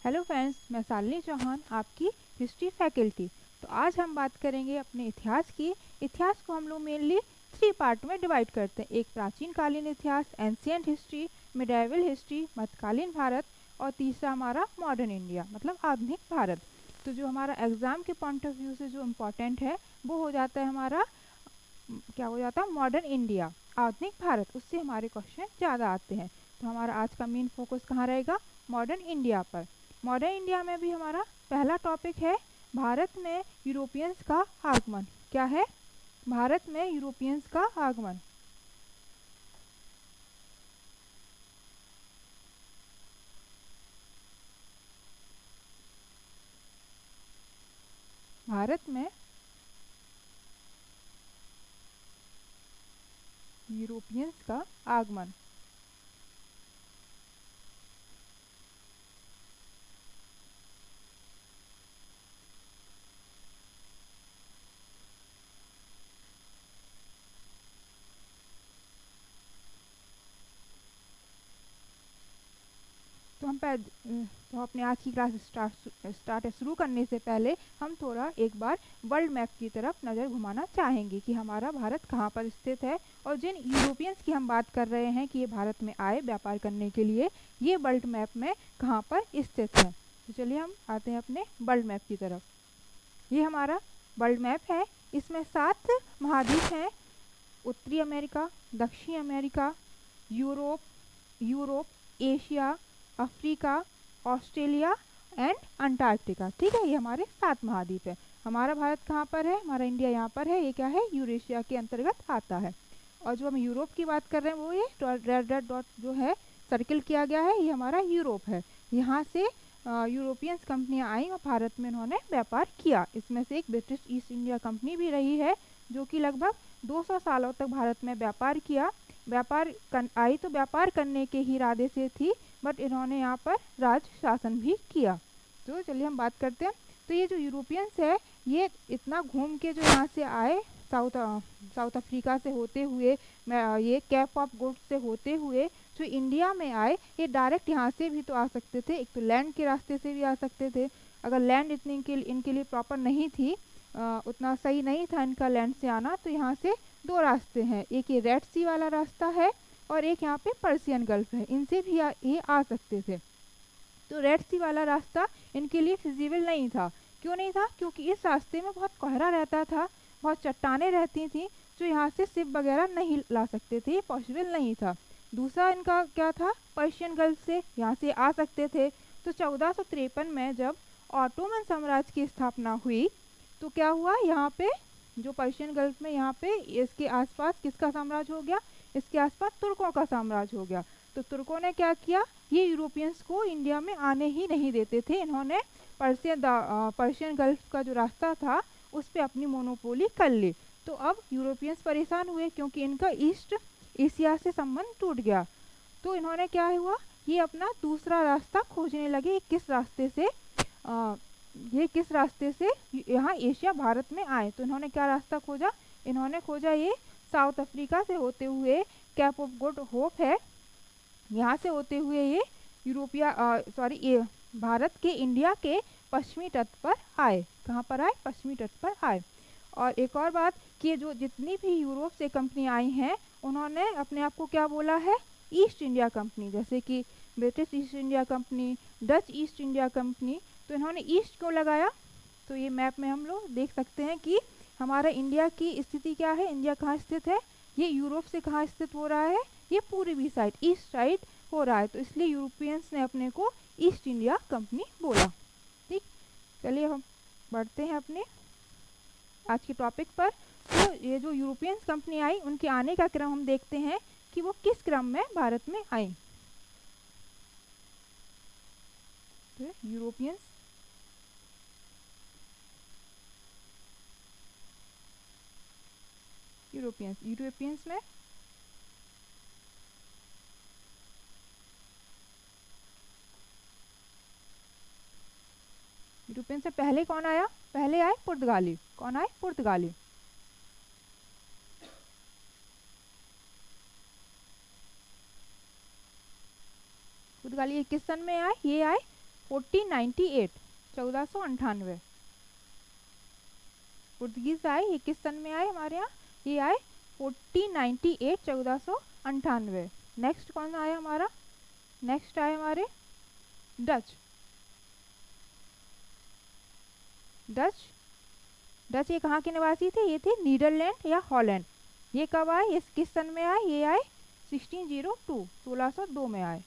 Hello friends, मैं शालिनी चौहान, आपकी history faculty. तो आज हम बात करेंगे अपने इतिहास की। इतिहास को हम लोग मेनली 3 पार्ट में डिवाइड करते हैं। एक प्राचीन कालीन इतिहास, एंशियंट हिस्ट्री, मिडाइवल हिस्ट्री, मध्यकालीन भारत, और तीसरा हमारा मॉडर्न इंडिया मतलब आधुनिक भारत। तो जो हमारा एग्ज़ाम के पॉइंट ऑफ व्यू से जो इम्पोर्टेंट है वो हो जाता है हमारा क्या हो जाता है मॉडर्न इंडिया, आधुनिक भारत। उससे हमारे क्वेश्चन ज़्यादा आते हैं। तो हमारा आज का मेन फोकस कहाँ रहेगा? मॉडर्न इंडिया पर। मॉडर्न इंडिया में भी हमारा पहला टॉपिक है भारत में यूरोपियंस का आगमन। क्या है? भारत में यूरोपियंस का आगमन। भारत में यूरोपियंस का आगमन। तो हम तो अपने आज की क्लास स्टार्ट शुरू करने से पहले हम थोड़ा एक बार वर्ल्ड मैप की तरफ नज़र घुमाना चाहेंगे कि हमारा भारत कहाँ पर स्थित है, और जिन यूरोपियंस की हम बात कर रहे हैं कि ये भारत में आए व्यापार करने के लिए, ये वर्ल्ड मैप में कहाँ पर स्थित है। तो चलिए हम आते हैं अपने वर्ल्ड मैप की तरफ। ये हमारा वर्ल्ड मैप है। इसमें 7 महाद्वीप हैं: उत्तरी अमेरिका, दक्षिण America, Europe Europe Asia, Africa, Australia and Antarctica. ठीक है, ये हमारे 7 महाद्वीप है। हमारा भारत कहाँ पर है? हमारा इंडिया यहाँ पर है। ये क्या है? यूरेशिया के अंतर्गत आता है। और जो हम यूरोप की बात कर रहे हैं वो ये रेड रेड डॉट जो है सर्किल किया गया है, ये हमारा यूरोप है। यहाँ से यूरोपियंस कंपनियाँ आई और भारत में उन्होंने व्यापार किया। इसमें से एक ब्रिटिश ईस्ट इंडिया कंपनी भी रही है, जो कि लगभग 200 सालों तक भारत में व्यापार किया। आई तो व्यापार करने के ही इरादे से थी, बट इन्होंने यहाँ पर राज शासन भी किया। तो चलिए हम बात करते हैं। तो ये जो यूरोपियंस है, ये इतना घूम के जो यहाँ से आए, साउथ अफ्रीका से होते हुए, ये कैप ऑफ गुड से होते हुए जो इंडिया में आए, ये डायरेक्ट यहाँ से भी तो आ सकते थे। एक तो लैंड के रास्ते से भी आ सकते थे। अगर लैंड इनके लिए प्रॉपर नहीं थी, उतना सही नहीं था इनका लैंड से आना, तो यहाँ से 2 रास्ते हैं। एक ये रेड सी वाला रास्ता है और एक यहाँ पे पर्सियन गल्फ है। इनसे भी ये आ सकते थे। तो रेड सी वाला रास्ता इनके लिए फिजिबल नहीं था। क्यों नहीं था? क्योंकि इस रास्ते में बहुत कोहरा रहता था, बहुत चट्टानें रहती थी, जो यहाँ से शिप वगैरह नहीं ला सकते थे, ये पॉसिबल नहीं था। दूसरा इनका क्या था? पर्शियन गल्फ से यहाँ से आ सकते थे। तो 1453 में जब ऑटोमन साम्राज्य की स्थापना हुई, तो क्या हुआ? यहाँ पे जो पर्शियन गल्फ में यहाँ पे इसके आसपास किसका साम्राज्य हो गया? इसके आसपास तुर्कों का साम्राज्य हो गया। तो तुर्कों ने क्या किया? ये यूरोपियंस को इंडिया में आने ही नहीं देते थे। इन्होंने पर्शियन गल्फ का जो रास्ता था उस पर अपनी मोनोपोली कर ली। तो अब यूरोपियंस परेशान हुए क्योंकि इनका ईस्ट एशिया से संबंध टूट गया। तो इन्होंने क्या हुआ? ये अपना दूसरा रास्ता खोजने लगे। ये किस रास्ते से यहाँ एशिया भारत में आए? तो इन्होंने क्या रास्ता खोजा? इन्होंने खोजा ये साउथ अफ्रीका से होते हुए, कैप ऑफ गुड होप है, यहाँ से होते हुए ये ये भारत के इंडिया के पश्चिमी तट पर आए। कहाँ पर आए? पश्चिमी तट पर आए। और एक और बात कि जो जितनी भी यूरोप से कंपनी आई हैं, उन्होंने अपने आप को क्या बोला है? East India company. जैसे कि British east India company, Dutch east India company. तो इन्होंने ईस्ट क्यों लगाया? तो ये मैप में हम लोग देख सकते हैं कि हमारा इंडिया की स्थिति क्या है। इंडिया कहाँ स्थित है? ये यूरोप से कहाँ स्थित हो रहा है? ये पूर्वी साइड, ईस्ट साइड हो रहा है। तो इसलिए यूरोपियंस ने अपने को ईस्ट इंडिया कंपनी बोला। ठीक, चलिए हम बढ़ते हैं अपने आज के टॉपिक पर। तो ये जो यूरोपियंस कंपनी आई, उनके आने का क्रम हम देखते हैं कि वो किस क्रम में भारत में आई। तो यूरोपियंस यूरोपियंस में यूरोपियन से पहले कौन आया? पहले आए पुर्तगाली। कौन आए? पुर्तगाली। पुर्तगाली ये किस सन में आए? ये आए 1498, 1498 पुर्तगीज आए। ये किस सन में आए हमारे यहाँ? ये आए 1498, 1498। नेक्स्ट कौन आया हमारा? नेक्स्ट आए हमारे डच। डच डच ये कहाँ के निवासी थे? ये थे नीदरलैंड या हॉलैंड। ये कब आए? ये किस सन में आए? ये आए 1602, 1602 में आए।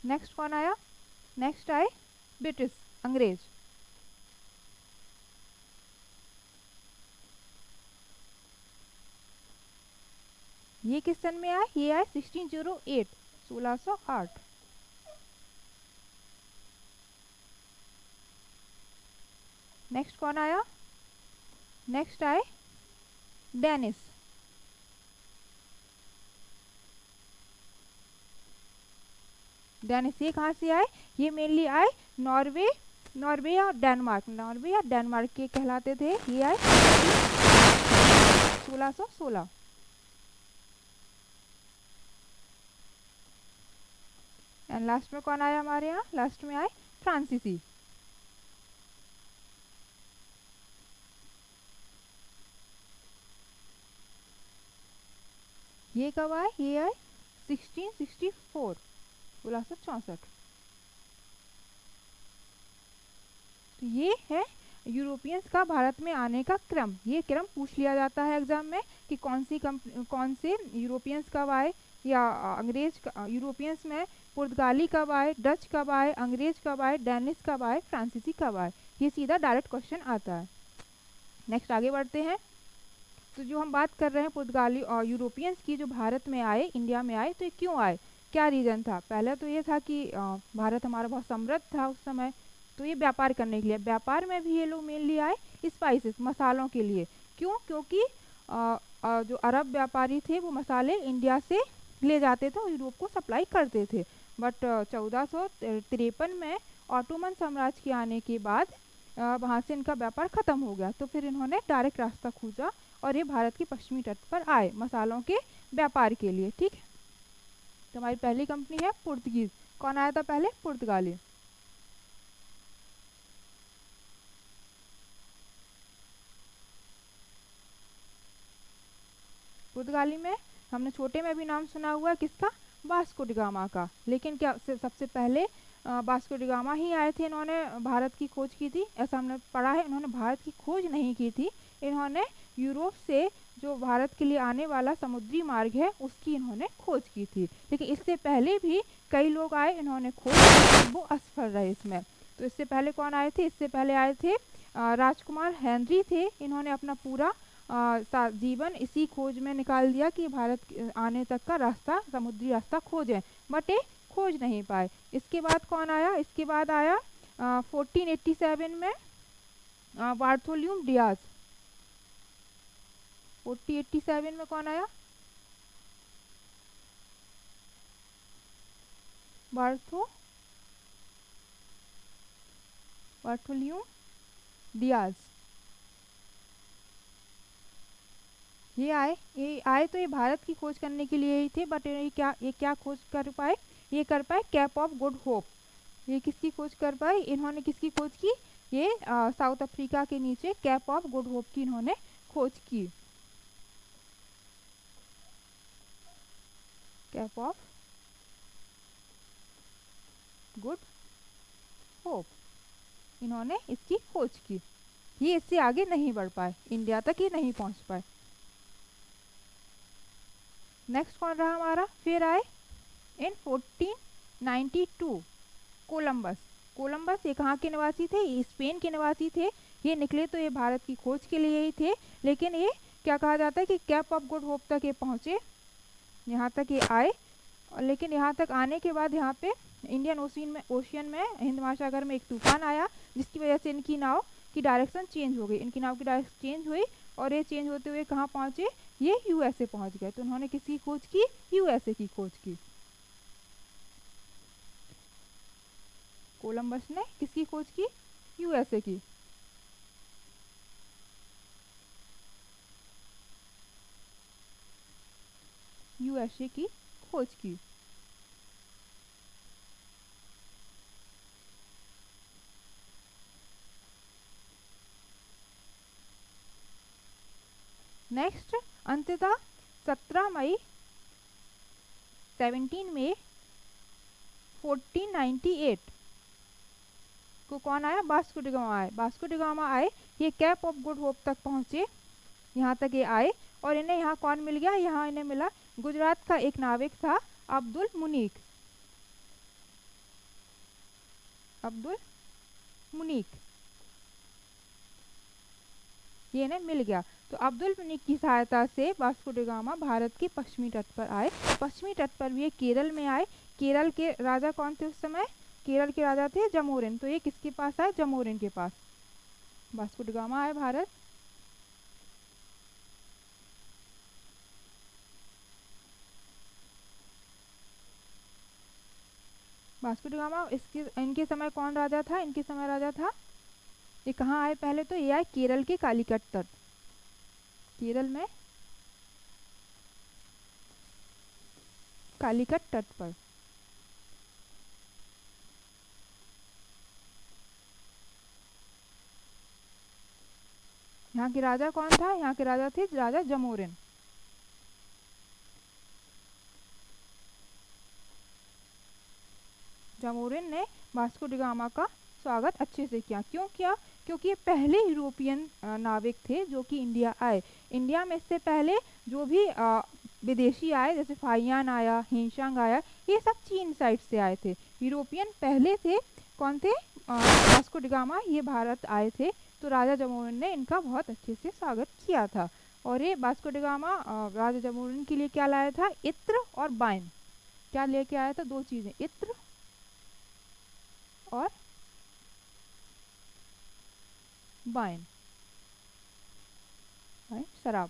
नेक्स्ट कौन आया? नेक्स्ट आए ब्रिटिश, अंग्रेज। ये किस सन में आए? ये आए 1608, 1608। नेक्स्ट कौन आया? नेक्स्ट आए डेनिस। डेनिस ये कहाँ से आए? ये मेनली आए नॉर्वे, नॉर्वे या डेनमार्क, नॉर्वे या डेनमार्क के कहलाते थे। ये आए 1616। एंड लास्ट में कौन आया हमारे यहाँ? लास्ट में आए फ्रांसीसी। ये कब आए? ये आए 1664, 1664। तो ये है यूरोपियंस का भारत में आने का क्रम। ये क्रम पूछ लिया जाता है एग्जाम में कि कौन से यूरोपियंस कब आए, या अंग्रेज यूरोपियंस में पुर्तगाली कब आए, डच कब आए, अंग्रेज कब आए, डेनिस कब आए, फ्रांसीसी कब आए। ये सीधा डायरेक्ट क्वेश्चन आता है। नेक्स्ट आगे बढ़ते हैं। तो जो हम बात कर रहे हैं पुर्तगाली और यूरोपियंस की, जो भारत में आए, इंडिया में आए, तो ये क्यों आए? क्या रीज़न था? पहले तो ये था कि भारत हमारा बहुत समृद्ध था उस समय, तो ये व्यापार करने के लिए। व्यापार में भी ये लोग मेनली आए स्पाइसेस, मसालों के लिए। क्यों? क्योंकि जो अरब व्यापारी थे वो मसाले इंडिया से ले जाते थे और यूरोप को सप्लाई करते थे। बट 1453 में ऑटोमन साम्राज्य के आने के बाद वहाँ से इनका व्यापार ख़त्म हो गया। तो फिर इन्होंने डायरेक्ट रास्ता खोजा और ये भारत के पश्चिमी तट पर आए मसालों के व्यापार के लिए। ठीक है, तो हमारी पहली कंपनी है पुर्तगीज। कौन आया था पहले? पुर्तगाली। पुर्तगाली में हमने छोटे में भी नाम सुना हुआ है किसका? वास्को डी गामा का। लेकिन क्या सबसे पहले वास्को डी गामा ही आए थे? इन्होंने भारत की खोज की थी ऐसा हमने पढ़ा है। इन्होंने भारत की खोज नहीं की थी, इन्होंने यूरोप से जो भारत के लिए आने वाला समुद्री मार्ग है उसकी इन्होंने खोज की थी। लेकिन इससे पहले भी कई लोग आए, इन्होंने खोज की, वो असफल रहे इसमें। तो इससे पहले कौन आए थे? इससे पहले आए थे राजकुमार हेनरी थे। इन्होंने अपना पूरा जीवन इसी खोज में निकाल दिया कि भारत आने तक का रास्ता, समुद्री रास्ता खोजें, बट ये खोज नहीं पाए। इसके बाद कौन आया? इसके बाद आया 1487 में बार्थोलोम्यू डियाज। 1487 में कौन आया? Bartholomew Diaz. ये आए तो ये भारत की खोज करने के लिए ही थे, बट ये क्या खोज कर पाए? ये कर पाए कैप ऑफ गुड होप। ये किसकी खोज कर पाए? इन्होंने किसकी खोज की? ये साउथ अफ्रीका के नीचे कैप ऑफ गुड होप की इन्होंने खोज की। कैप ऑफ गुड होप, इन्होंने इसकी खोज की। ये इससे आगे नहीं बढ़ पाए, इंडिया तक ये नहीं पहुंच पाए। नेक्स्ट कौन रहा हमारा? फिर आए इन 1492 कोलंबस। कोलंबस ये कहाँ के निवासी थे? ये स्पेन के निवासी थे। ये निकले तो ये भारत की खोज के लिए ही थे, लेकिन ये क्या कहा जाता है कि कैप ऑफ गुड होप तक ये पहुँचे, यहाँ तक ये आए। लेकिन यहाँ तक आने के बाद यहाँ पे इंडियन ओशियन में हिंद महासागर में एक तूफान आया, जिसकी वजह से इनकी नाव की डायरेक्शन चेंज हो गई। इनकी नाव की डायरेक्शन चेंज हुई और ये चेंज होते हुए कहाँ पहुँचे? ये यूएसए पहुँच गए। तो उन्होंने किसकी खोज की? यूएसए की खोज की। कोलंबस ने किसकी खोज की? यूएसए की। यूएसए की खोज की। नेक्स्ट, अंततः 17 मई 17 मई 1498 को कौन आया? वास्को डी गामा आए। वास्को डी गामा आए, ये कैप ऑफ गुड होप तक पहुंचे, यहाँ तक ये आए। और इन्हें यहाँ कौन मिल गया? यहाँ इन्हें मिला गुजरात का एक नाविक था, अब्दुल मुनीक। अब्दुल मुनीक, ये इन्हें मिल गया। तो अब्दुल मुनीक की सहायता से वास्को डी गामा भारत के पश्चिमी तट पर आए। पश्चिमी तट पर भी ये केरल में आए। केरल के राजा कौन थे उस समय? केरल के राजा थे जमोरिन। तो ये किसके पास आए? जमोरिन के पास वास्को डी गामा आए भारत। वास्को डी गामा, इनके समय कौन राजा था? इनके समय राजा था, ये कहाँ आए पहले? तो ये आए केरल के कालीकट तट, केरल में कालीकट तट पर। यहाँ के राजा कौन था? यहाँ के राजा थे राजा जमोरिन। जमोरिन ने वास्को डी गामा का स्वागत अच्छे से किया। क्यों किया? क्योंकि ये पहले यूरोपियन नाविक थे जो कि इंडिया आए। इंडिया में इससे पहले जो भी विदेशी आए, जैसे फाहियान आया, हिंशांग आया, ये सब चीन साइड से आए थे। यूरोपियन पहले थे। कौन थे? वास्को डी गामा, ये भारत आए थे। तो राजा जमोरिन ने इनका बहुत अच्छे से स्वागत किया था। और ये वास्को डी गामा राजा जमोरिन के लिए क्या लाया था? इत्र और वाइन। क्या लेके आया था? दो चीजें, इत्र और वाइन, शराब,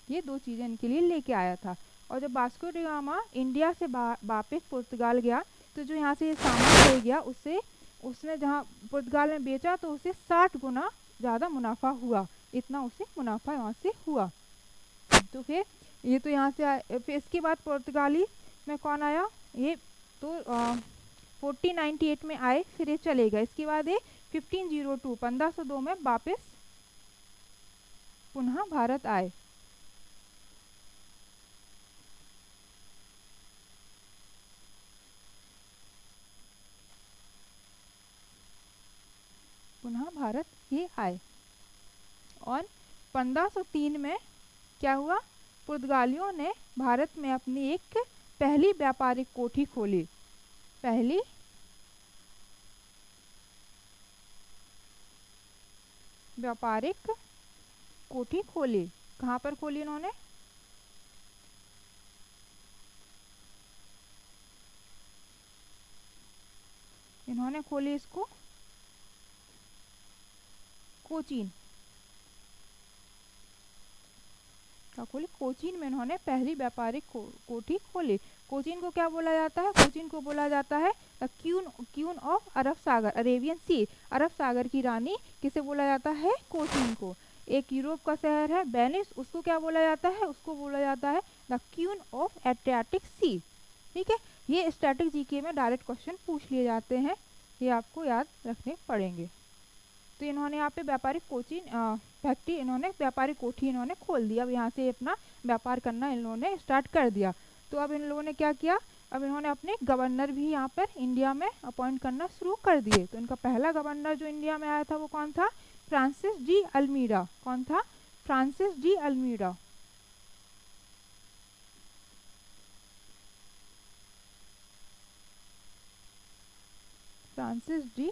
ये दो चीज़ें इनके लिए लेके आया था। और जब वास्को डी गामा इंडिया से वापस पुर्तगाल गया, तो जो यहाँ से ये सामान ले गया, उससे उसने जहाँ पुर्तगाल में बेचा तो उसे 60 गुना ज़्यादा मुनाफा हुआ। इतना उसे मुनाफा यहाँ से हुआ। तो फिर ये तो यहाँ से फिर इसके बाद पुर्तगाली में कौन आया? ये तो 1498 में आए, फिर ये चले गए। इसके बाद ये 1502 1502 में वापस पुनः भारत आए। पुनः भारत ये आए। और 1503 में क्या हुआ? पुर्तगालियों ने भारत में अपनी एक पहली व्यापारिक कोठी खोली। पहली व्यापारिक कोठी खोली। कहाँ पर खोली इन्होंने? इन्होंने खोली इसको कोचीन। क्या खोली? कोचीन में इन्होंने पहली व्यापारिक कोठी खोली। कोचीन को क्या बोला जाता है? कोचीन को बोला जाता है द क्यून ऑफ अरब सागर, अरेबियन सी। अरब सागर की रानी किसे बोला जाता है? कोचीन को। एक यूरोप का शहर है वेनिस, उसको क्या बोला जाता है? उसको बोला जाता है द क्यून ऑफ एड्रियाटिक सी। ठीक है, ये स्टैटिक जीके में डायरेक्ट क्वेश्चन पूछ लिए जाते हैं, ये आपको याद रखने पड़ेंगे। तो इन्होंने यहाँ पे व्यापारिक कोचीन फैक्ट्री, इन्होंने व्यापारिक कोठी इन्होंने खोल दिया। अब यहाँ से अपना व्यापार करना इन्होंने स्टार्ट कर दिया। तो अब इन लोगों ने क्या किया? अब इन्होंने अपने गवर्नर भी यहाँ पर इंडिया में अपॉइंट करना शुरू कर दिए। तो इनका पहला गवर्नर जो इंडिया में आया था वो कौन था? Francis de Almeida. कौन था? Francis de Almeida. Francis de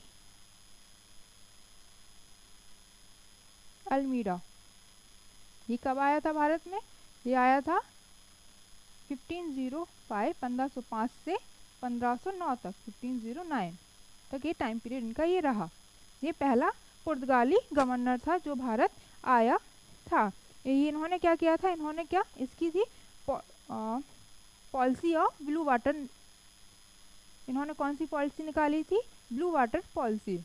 Almeida. ये कब आया था भारत में? ये आया था 1505 1505 से 1509 तक, 1509 तक ये टाइम पीरियड इनका ये रहा। ये पहला पुर्तगाली गवर्नर था जो भारत आया था। ये इन्होंने क्या किया था? इन्होंने क्या इसकी थी पॉलिसी ऑफ ब्लू वाटर। इन्होंने कौन सी पॉलिसी निकाली थी? Blue water policy.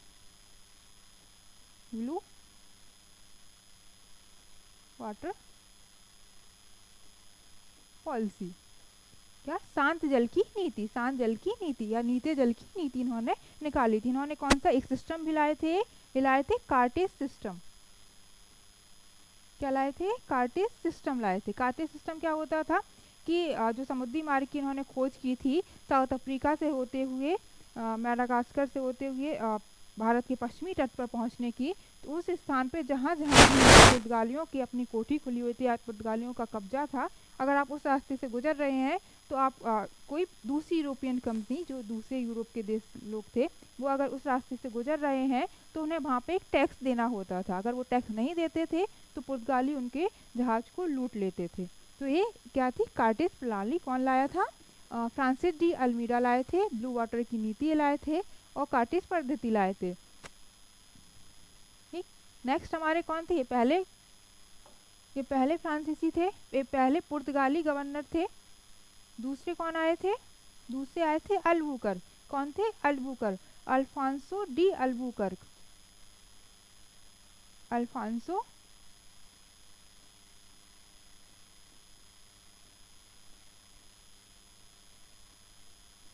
Blue water policy. क्या, शांत जल की नीति, शांत जल की नीति या नीते जल की नीति इन्होंने निकाली थी। इन्होंने कौन सा एक सिस्टम भी लाए थे, ये लाए थे कार्टेज सिस्टम। क्या लाए थे, कार्टेज सिस्टम लाए थे। कार्टेज सिस्टम क्या होता था कि जो समुद्री मार्ग की इन्होंने खोज की थी, साउथ अफ्रीका से होते हुए मेडागास्कर से होते हुए भारत के पश्चिमी तट पर पहुंचने की, तो उस स्थान पे जहाँ जहाँ भी पुर्तगालियों की अपनी कोठी खुली हुई थी या पुर्तगालियों का कब्जा था, अगर आप उस रास्ते से गुजर रहे हैं तो आप कोई दूसरी यूरोपियन कंपनी, जो दूसरे यूरोप के देश लोग थे, वो अगर उस रास्ते से गुजर रहे हैं तो उन्हें वहाँ पे एक टैक्स देना होता था। अगर वो टैक्स नहीं देते थे तो पुर्तगाली उनके जहाज को लूट लेते थे। तो ये क्या थी, कार्टेज प्रणाली कौन लाया था, फ्रांसिस डी अल्मीडा लाए थे। ब्लू वाटर की नीति लाए थे और कार्टेज पद्धति लाए थे। ठीक, नेक्स्ट हमारे कौन थे, ये पहले फ्रांसीसी थे, ये पहले पुर्तगाली गवर्नर थे। दूसरे कौन आए थे, दूसरे आए थे अल्बुकर्क। कौन थे, Albuquerque, Afonso de Albuquerque, Afonso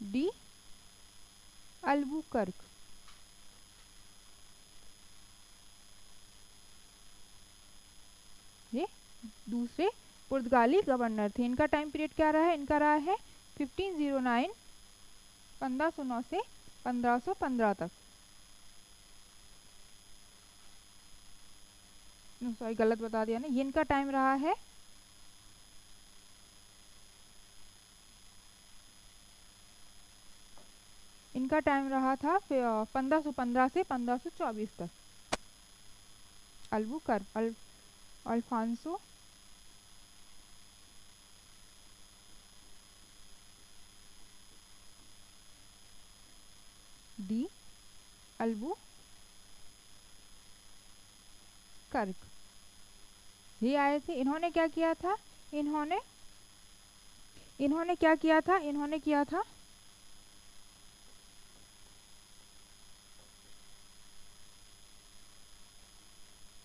de Albuquerque. ये दूसरे पुर्तगाली गवर्नर थे। इनका टाइम पीरियड क्या रहा है, इनका रहा है 1509, 1509 से 1515 तक। सॉरी गलत बता दिया ना, ये इनका टाइम रहा है। इनका टाइम रहा था 1515 से 1524 तक। अल्बुकर्क, अल्फांसो डी अल्बुकर्क, ये आए थे। इन्होंने क्या किया था, इन्होंने क्या किया था, इन्होंने किया था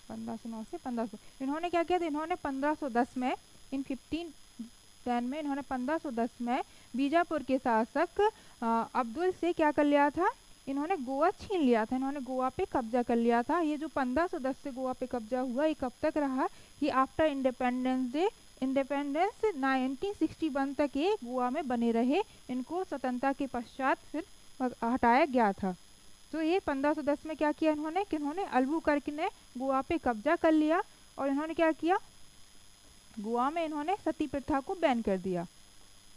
1509 से 1500, इन्होंने क्या किया था, इन्होंने 1510 में, इन 1510 में इन्होंने 1510 में बीजापुर के शासक अब्दुल से क्या कर लिया था, इन्होंने गोवा छीन लिया था, इन्होंने गोवा पे कब्जा कर लिया था। ये जो 1510 से गोवा पे कब्जा हुआ, ये कब तक रहा, ये आफ्टर इंडिपेंडेंस 1961 तक ये गोवा में बने रहे। इनको स्वतंत्रता के पश्चात फिर हटाया गया था। तो ये 1510 में क्या किया इन्होंने, कि इन्होंने अल्बुकर्क ने गोवा पे कब्जा कर लिया और इन्होंने क्या किया, गोवा में इन्होंने सती प्रथा को बैन कर दिया।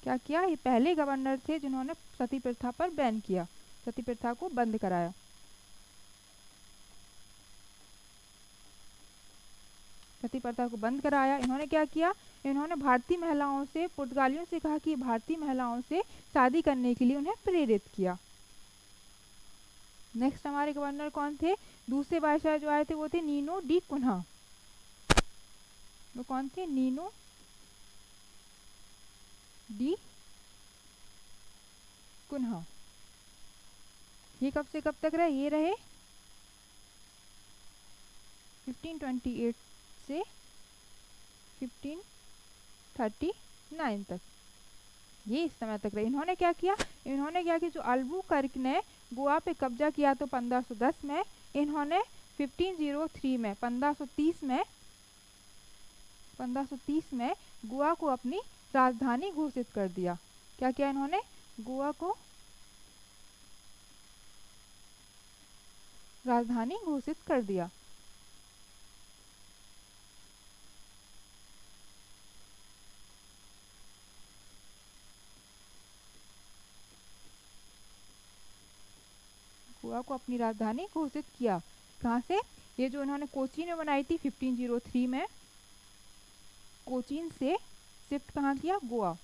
क्या किया, ये पहले गवर्नर थे जिन्होंने सती प्रथा पर बैन किया, सती प्रथा को बंद कराया। सती प्रथा को बंद कराया। इन्होंने क्या किया, इन्होंने भारतीय महिलाओं से, पुर्तगालियों से कहा कि भारतीय महिलाओं से शादी करने के लिए उन्हें प्रेरित किया। नेक्स्ट हमारे गवर्नर कौन थे, दूसरे बादशाह जो आए थे वो थे नीनो डी कुन्हा। वो कौन थे, नीनो डी कुन्हा। ये कब से कब तक रहे, ये रहे 1528 से 1539 तक, ये इस समय तक रहे। इन्होंने क्या किया, जो अल्बुकर्क ने गोवा पे कब्जा किया तो 1510 में, इन्होंने 1503 में 1530 में गोवा को अपनी राजधानी घोषित कर दिया। क्या किया इन्होंने, गोवा को राजधानी घोषित कर दिया। गोवा को अपनी राजधानी घोषित किया। कहाँ से, ये जो इन्होंने कोचीन में बनाई थी 1503 में, कोचीन से शिफ्ट कहाँ किया, गोवा,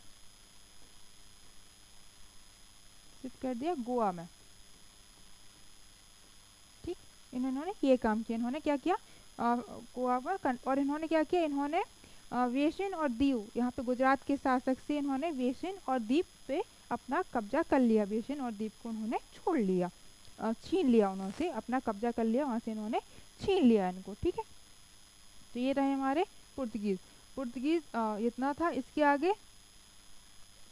शिफ्ट कर दिया गोवा में। ठीक, इन्होंने ये काम किया। इन्होंने क्या किया, गोवा पर, और इन्होंने क्या किया, इन्होंने वेसिन और दीव, यहाँ पे गुजरात के शासक से इन्होंने वेसिन और दीप पे अपना कब्जा कर लिया। वेसिन और दीप को उन्होंने छोड़ लिया, छीन लिया, उन्होंने अपना कब्जा कर लिया, वहाँ से इन्होंने छीन लिया इनको। ठीक है, तो ये रहे हमारे पुर्तगीज। इतना था। इसके आगे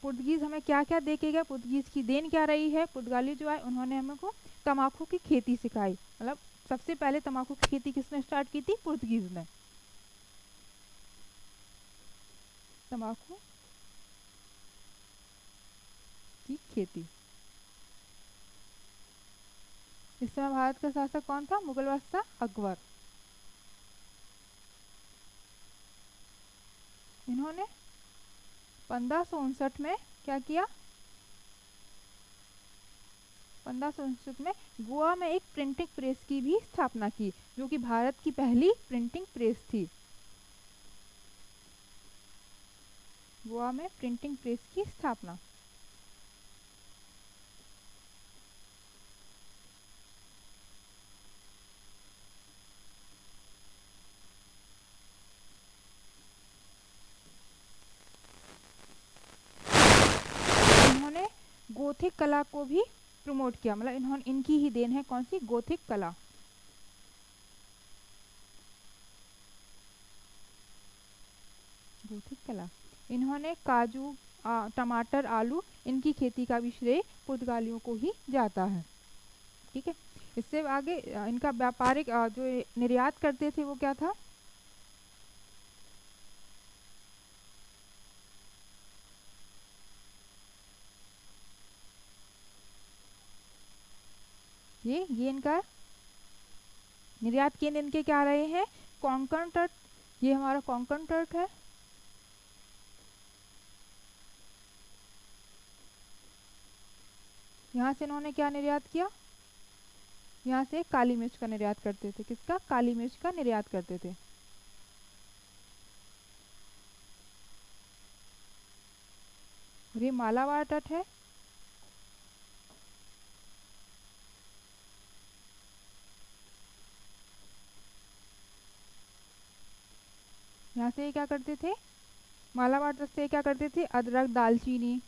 पुर्तगीज हमें क्या क्या दे के गए, पुर्तगीज की देन क्या रही है। पुर्तगाली जो आए उन्होंने हमको तम्बाकू की खेती सिखाई, मतलब सबसे पहले तम्बाकू की खेती किसने स्टार्ट की थी, पुर्तगीज ने। तम्बाकू की खेती। इस समय भारत का शासक कौन था, मुगल बादशाह अकबर। इन्होंने 1559 में क्या किया, 1559 में गोवा में एक प्रिंटिंग प्रेस की भी स्थापना की, जो कि भारत की पहली प्रिंटिंग प्रेस थी। गोवा में प्रिंटिंग प्रेस की स्थापना। इन्होंने गोथिक कला को भी प्रमोट किया, मतलब इन्होंने, इनकी ही देन है कौन सी, गोथिक कला। गोथिक कला। इन्होंने काजू, टमाटर, आलू, इनकी खेती का भी श्रेय पुर्तगालियों को ही जाता है। ठीक है, इससे आगे इनका व्यापारिक जो निर्यात करते थे वो क्या था, ये इनका निर्यात केंद्र इनके क्या रहे हैं, कोंकण तट। ये हमारा कोंकण तट है। यहाँ से इन्होंने क्या निर्यात किया, यहाँ से काली मिर्च का निर्यात करते थे। किसका, काली मिर्च का निर्यात करते थे। और ये मालाबार तट है। यहाँ से ये क्या करते थे, मालाबार तट से क्या करते थे, अदरक, दालचीनी,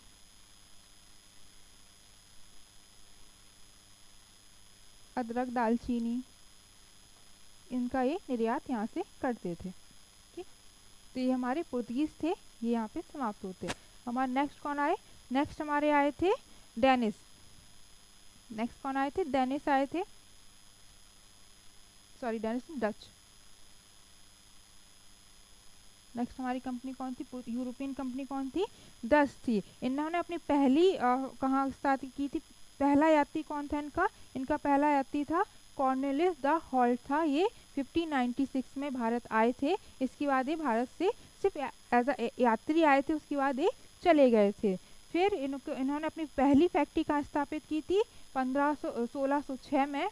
अदरक, दालचीनी, इनका ये निर्यात यहाँ से करते थे। ठीक, तो ये हमारे पुर्तगीज थे, ये यहाँ पे समाप्त होते। हमारे नेक्स्ट कौन आए, नेक्स्ट हमारे आए थे डेनिस। नेक्स्ट कौन आए थे, डेनिस आए थे, सॉरी डेनिस, डच। नेक्स्ट हमारी कंपनी कौन थी, यूरोपियन कंपनी कौन थी, डच थी। इन्होंने अपनी पहली कहाँ स्थापित की थी, पहला यात्री कौन था इनका, इनका पहला यात्री था कॉर्नेलियस द हॉल्ट था। ये 1596 में भारत आए थे। इसके बाद ये भारत से सिर्फ एज अ यात्री आए थे, उसके बाद ये चले गए थे। फिर इन्होंने अपनी पहली फैक्ट्री कहाँ स्थापित की थी, 1606 में,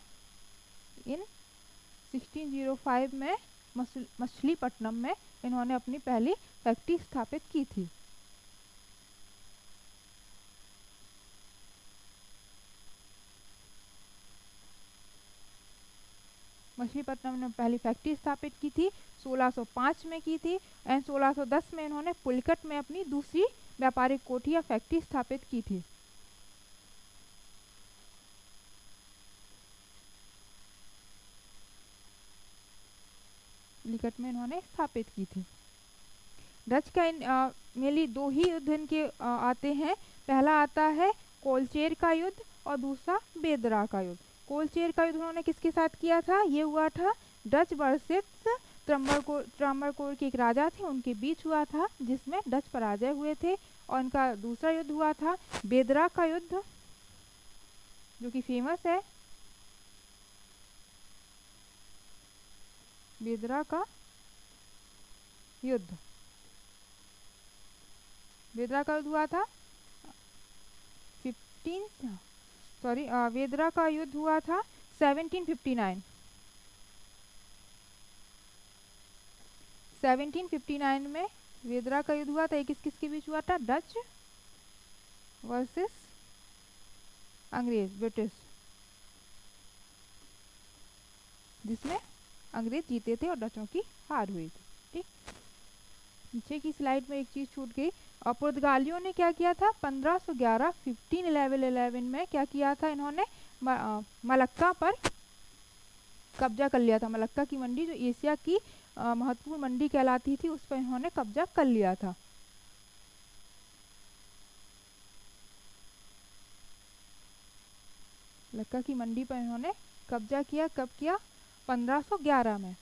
इन 1605 में मछलीपट्टनम में इन्होंने अपनी पहली फैक्ट्री स्थापित की थी। मछलीपट्टनम में पहली फैक्ट्री स्थापित की थी, 1605 में की थी। एंड 1610 में इन्होंने पुलिकट में अपनी दूसरी व्यापारिक कोठी या फैक्ट्री स्थापित की थी। पुलिकट में इन्होंने स्थापित की थी। डच का मेनली दो ही युद्ध इनके आते हैं। पहला आता है कोलचेर का युद्ध और दूसरा बेदरा का युद्ध। कोलचेर का युद्ध उन्होंने किसके साथ किया था, ये हुआ था डच वर्सेस त्रावणकोर के एक राजा थे, उनके बीच हुआ था, जिसमें डच पराजय हुए थे। और इनका दूसरा युद्ध हुआ था बेदरा का युद्ध, जो कि फेमस है। बेदरा का युद्ध, बेदरा का युद्ध हुआ था बेदरा का युद्ध हुआ था 1759। 1759 में बेदरा का युद्ध हुआ था। ये किस किस के बीच हुआ था, डच वर्सेस अंग्रेज, ब्रिटिश, जिसमें अंग्रेज जीते थे और डचों की हार हुई थी। ठीक, नीचे की स्लाइड में एक चीज छूट गई। और पुर्तगालियों ने क्या किया था, 1511 1511 में क्या किया था, इन्होंने मलक्का पर कब्जा कर लिया था। मलक्का की मंडी जो एशिया की महत्वपूर्ण मंडी कहलाती थी, उस पर इन्होंने कब्जा कर लिया था। लक्का की मंडी पर इन्होंने कब्जा किया। कब किया? 1511 में।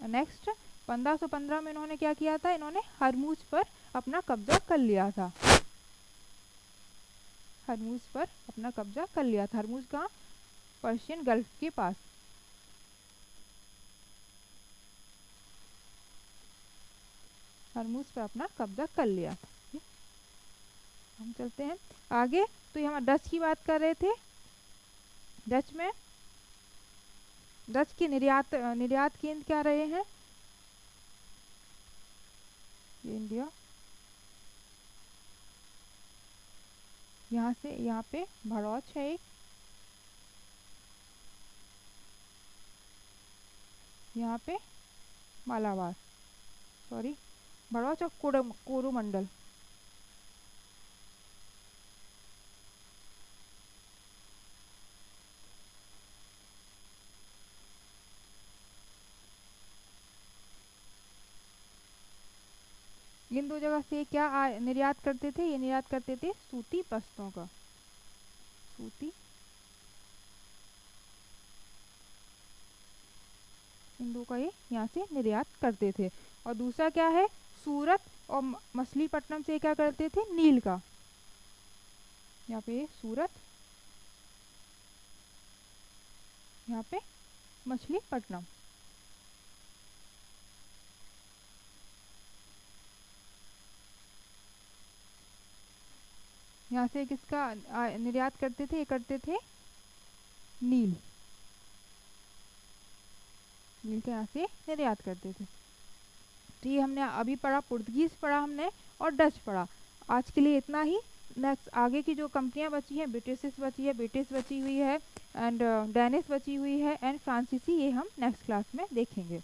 नेक्स्ट 1515 में इन्होंने क्या किया था? इन्होंने हरमुज पर अपना कब्जा कर लिया था। हरमुज पर अपना कब्जा कर लिया था। हरमुज कहाँ? पर्शियन गल्फ के पास। हरमुज पर अपना कब्जा कर लिया। हम चलते हैं आगे। तो ये हम डच की बात कर रहे थे। डच में डच के निर्यात केंद्र क्या रहे हैं? ये इंडिया, यहाँ से यहाँ पे भड़ौच है एक, यहाँ पे मालाबार, सॉरी भड़ौच और कोरोमंडल। इन दो जगह से क्या निर्यात करते थे? ये निर्यात करते थे सूती वस्त्रों का। सूती, इन दो का ये यहाँ से निर्यात करते थे। और दूसरा क्या है? सूरत और मछलीपट्टनम से क्या करते थे? नील का। यहाँ पे सूरत, यहाँ पे मछलीपट्टनम। यहाँ से किसका निर्यात करते थे? ये करते थे नील। नील का यहाँ से निर्यात करते थे। तो ये हमने अभी पढ़ा, पुर्तगीज पढ़ा हमने और डच पढ़ा। आज के लिए इतना ही। नेक्स्ट आगे की जो कंपनियां बची हैं, ब्रिटिश बची है, ब्रिटिश बची हुई है एंड डेनिश बची हुई है एंड फ्रांसीसी, ये हम नेक्स्ट क्लास में देखेंगे।